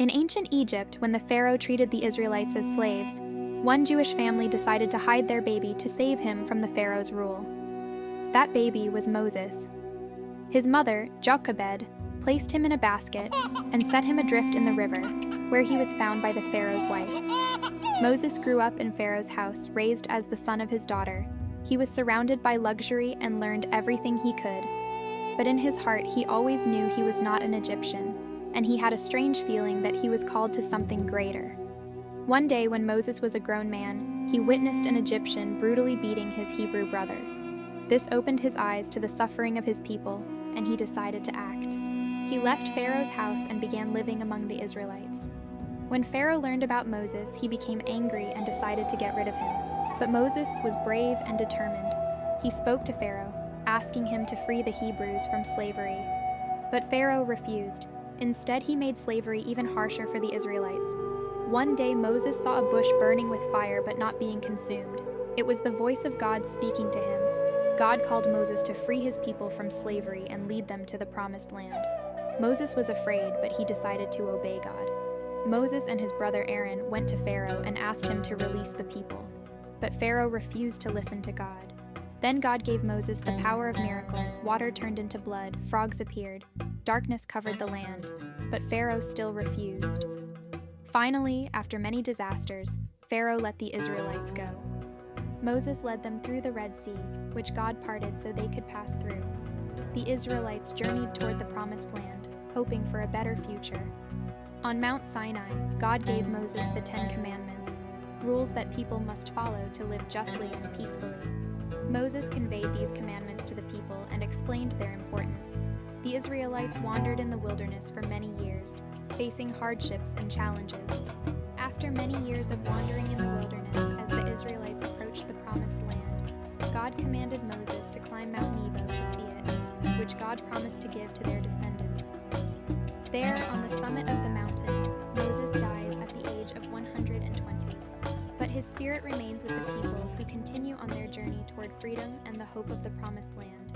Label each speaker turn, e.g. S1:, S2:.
S1: In ancient Egypt, when the Pharaoh treated the Israelites as slaves, one Jewish family decided to hide their baby to save him from the Pharaoh's rule. That baby was Moses. His mother, Jochebed, placed him in a basket and set him adrift in the river, where he was found by the Pharaoh's wife. Moses grew up in Pharaoh's house, raised as the son of his daughter. He was surrounded by luxury and learned everything he could. But in his heart, he always knew he was not an Egyptian, and he had a strange feeling that he was called to something greater. One day, when Moses was a grown man, he witnessed an Egyptian brutally beating his Hebrew brother. This opened his eyes to the suffering of his people, and he decided to act. He left Pharaoh's house and began living among the Israelites. When Pharaoh learned about Moses, he became angry and decided to get rid of him. But Moses was brave and determined. He spoke to Pharaoh, asking him to free the Hebrews from slavery. But Pharaoh refused. Instead, he made slavery even harsher for the Israelites. One day, Moses saw a bush burning with fire but not being consumed. It was the voice of God speaking to him. God called Moses to free his people from slavery and lead them to the promised land. Moses was afraid, but he decided to obey God. Moses and his brother Aaron went to Pharaoh and asked him to release the people. But Pharaoh refused to listen to God. Then God gave Moses the power of miracles. Water turned into blood, frogs appeared, darkness covered the land, but Pharaoh still refused. Finally, after many disasters, Pharaoh let the Israelites go. Moses led them through the Red Sea, which God parted so they could pass through. The Israelites journeyed toward the promised land, hoping for a better future. On Mount Sinai, God gave Moses the 10 Commandments, rules that people must follow to live justly and peacefully. Moses conveyed these commandments to the people and explained their importance. The Israelites wandered in the wilderness for many years, facing hardships and challenges. After many years of wandering in the wilderness as the Israelites approached the promised land, God commanded Moses to climb Mount Nebo to see it, which God promised to give to their descendants. There, on the summit of the mountain, Moses dies at the age of 120. But his spirit remains with the people who continue on their journey toward freedom and the hope of the promised land.